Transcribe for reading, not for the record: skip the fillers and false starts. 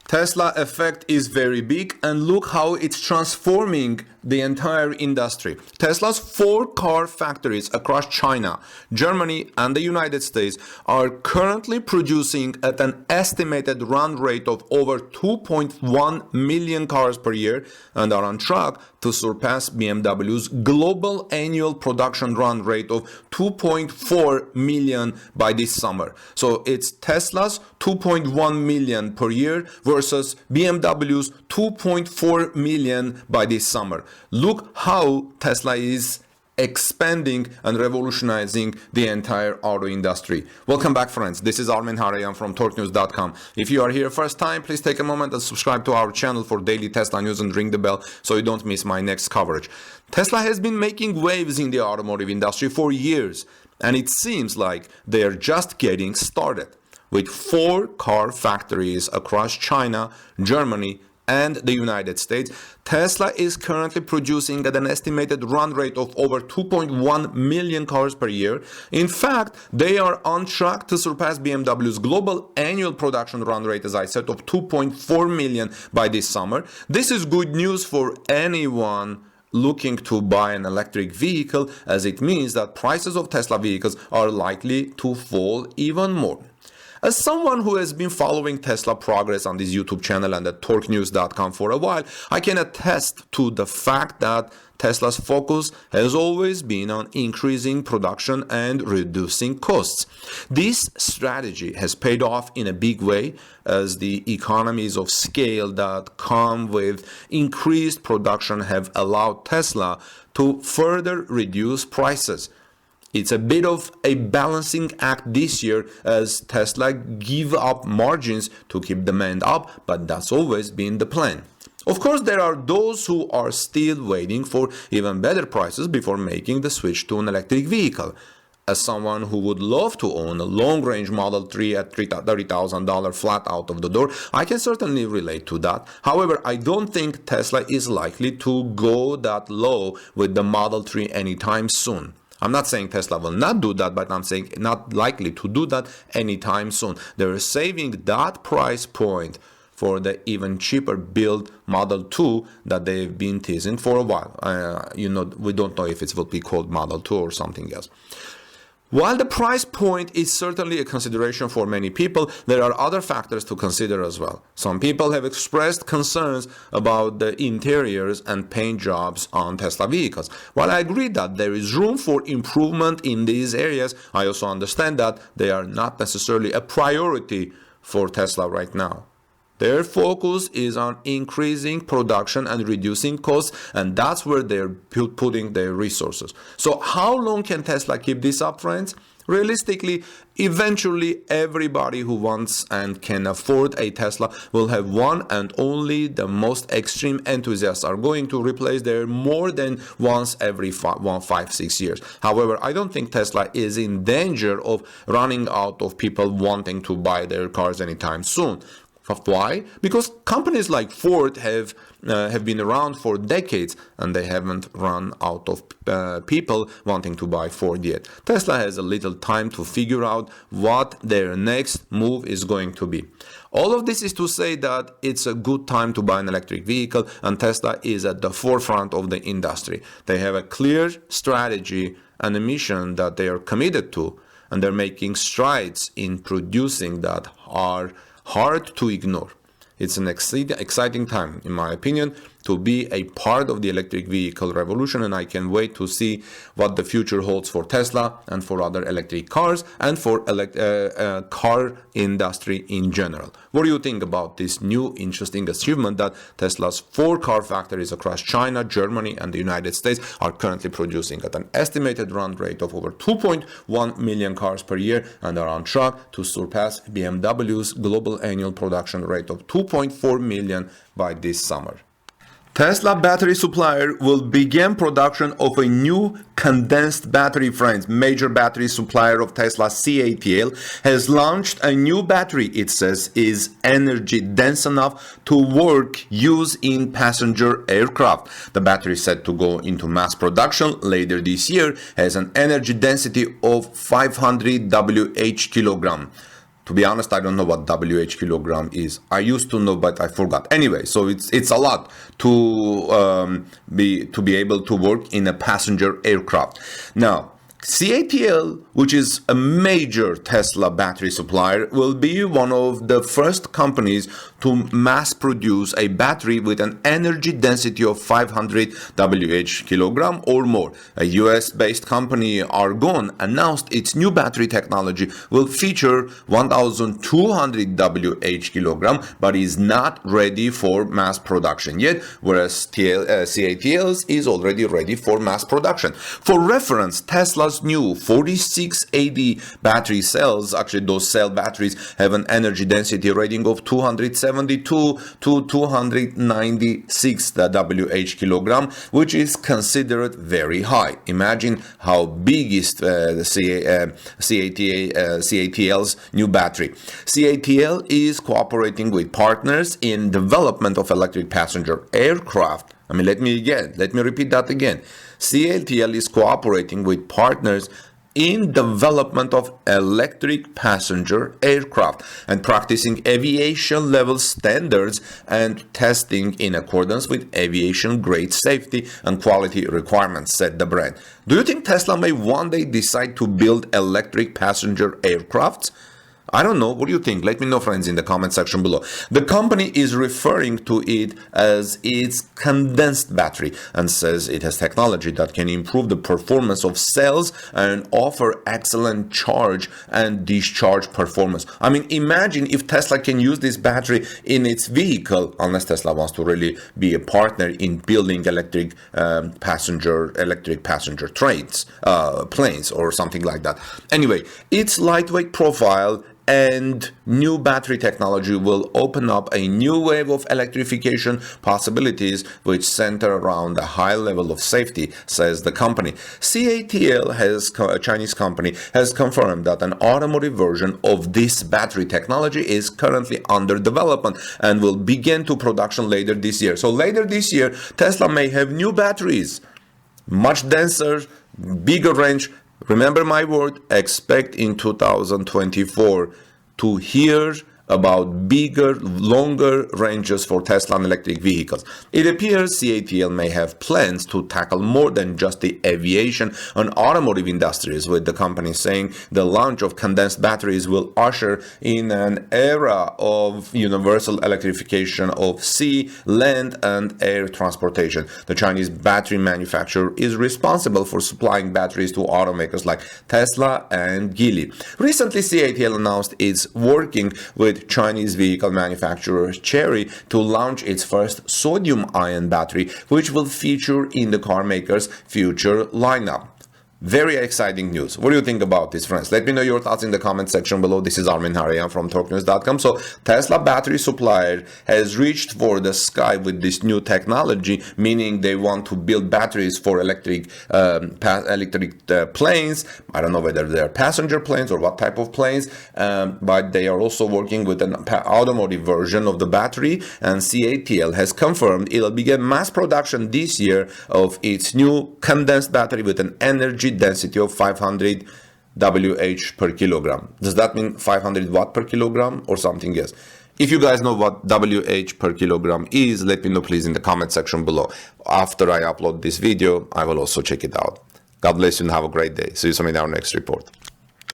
Tesla effect is very big, and look how it's transforming the entire industry. Tesla's 4 car factories across China, Germany, and the United States are currently producing at an estimated run rate of over 2.1 million cars per year and are on track to surpass BMW's global annual production run rate of 2.4 million by this summer. So it's Tesla's 2.1 million per year versus BMW's 2.4 million by this summer. Look how Tesla is expanding and revolutionizing the entire auto industry. Welcome back, friends. This is Armin Harayan from TorqueNews.com. If you are here first time, please take a moment and subscribe to our channel for daily Tesla news and ring the bell so you don't miss my next coverage. Tesla has been making waves in the automotive industry for years, and it seems like they are just getting started. With 4 car factories across China, Germany, and the United States, Tesla is currently producing at an estimated run rate of over 2.1 million cars per year. In fact, they are on track to surpass BMW's global annual production run rate, as I said, of 2.4 million by this summer. This is good news for anyone looking to buy an electric vehicle, as it means that prices of Tesla vehicles are likely to fall even more. As someone who has been following Tesla progress on this YouTube channel and at TorqueNews.com for a while, I can attest to the fact that Tesla's focus has always been on increasing production and reducing costs. This strategy has paid off in a big way, as the economies of scale that come with increased production have allowed Tesla to further reduce prices. It's a bit of a balancing act this year, as Tesla give up margins to keep demand up, but that's always been the plan. Of course, there are those who are still waiting for even better prices before making the switch to an electric vehicle. As someone who would love to own a long-range Model 3 at $30,000 flat out of the door, I can certainly relate to that. However, I don't think Tesla is likely to go that low with the Model 3 anytime soon. I'm not saying Tesla will not do that, but I'm saying not likely to do that anytime soon. They're saving that price point for the even cheaper build Model 2 that they've been teasing for a while. We don't know if it will be called Model 2 or something else. While the price point is certainly a consideration for many people, there are other factors to consider as well. Some people have expressed concerns about the interiors and paint jobs on Tesla vehicles. While I agree that there is room for improvement in these areas, I also understand that they are not necessarily a priority for Tesla right now. Their focus is on increasing production and reducing costs, and that's where they're putting their resources. So how long can Tesla keep this up, friends? Realistically, eventually everybody who wants and can afford a Tesla will have one, and only the most extreme enthusiasts are going to replace their more than once every 5-6 years. However, I don't think Tesla is in danger of running out of people wanting to buy their cars anytime soon. Why? Because companies like Ford have been around for decades, and they haven't run out of people wanting to buy Ford yet. Tesla has a little time to figure out what their next move is going to be. All of this is to say that it's a good time to buy an electric vehicle, and Tesla is at the forefront of the industry. They have a clear strategy and a mission that they are committed to, and they're making strides in producing that are hard to ignore. It's an exciting time, in my opinion, to be a part of the electric vehicle revolution, and I can wait to see what the future holds for Tesla and for other electric cars and for car industry in general. What do you think about this new interesting achievement that Tesla's 4 car factories across China, Germany, and the United States are currently producing at an estimated run rate of over 2.1 million cars per year and are on track to surpass BMW's global annual production rate of 2.4 million by this summer? Tesla battery supplier will begin production of a new condensed battery, friends. Major battery supplier of Tesla, CATL, has launched a new battery it says is energy dense enough to use in passenger aircraft. The battery is set to go into mass production later this year, has an energy density of 500 Wh kilogram. To be honest, I don't know what WH kilogram is. I used to know, but I forgot. Anyway, so it's a lot to be able to work in a passenger aircraft. Now, CATL, which is a major Tesla battery supplier, will be one of the first companies to mass produce a battery with an energy density of 500 WH kilogram or more. A US-based company, Argon, announced its new battery technology will feature 1200 WH kilogram, but is not ready for mass production yet, whereas CATL's is already ready for mass production. For reference, Tesla's new 4680 battery cells, actually those cell batteries have an energy density rating of 272 to 296 WH kilogram, which is considered very high. Imagine how big is the CATL's new battery. CATL is cooperating with partners in development of electric passenger aircraft. Let me repeat that again. CATL is cooperating with partners in development of electric passenger aircraft and practicing aviation level standards and testing in accordance with aviation grade safety and quality requirements, said the brand. Do you think Tesla may one day decide to build electric passenger aircrafts? I don't know. What do you think? Let me know, friends, in the comment section below. The company is referring to it as its condensed battery and says it has technology that can improve the performance of cells and offer excellent charge and discharge performance. Imagine if Tesla can use this battery in its vehicle, unless Tesla wants to really be a partner in building electric passenger trains, planes, or something like that. Anyway, its lightweight profile and new battery technology will open up a new wave of electrification possibilities which center around a high level of safety, says the company. CATL, a Chinese company, has confirmed that an automotive version of this battery technology is currently under development and will begin to production later this year. So later this year, Tesla may have new batteries, much denser, bigger range. Remember my word, expect in 2024 to hear about bigger, longer ranges for Tesla and electric vehicles. It appears CATL may have plans to tackle more than just the aviation and automotive industries, with the company saying the launch of condensed batteries will usher in an era of universal electrification of sea, land, and air transportation. The Chinese battery manufacturer is responsible for supplying batteries to automakers like Tesla and Geely. Recently, CATL announced it's working with Chinese vehicle manufacturer Chery to launch its first sodium-ion battery, which will feature in the car maker's future lineup. Very exciting news. What do you think about this, friends? Let me know your thoughts in the comment section below. This is Armin Harayan from TalkNews.com. So Tesla battery supplier has reached for the sky with this new technology, meaning they want to build batteries for electric planes. I don't know whether they're passenger planes or what type of planes, but they are also working with an automotive version of the battery, and CATL has confirmed it'll begin mass production this year of its new condensed battery with an energy density of 500 WH per kilogram. Does that mean 500 watt per kilogram or something else? If you guys know what WH per kilogram is, let me know please in the comment section below. After I upload this video, I will also check it out. God bless you and have a great day. See you soon in our next report.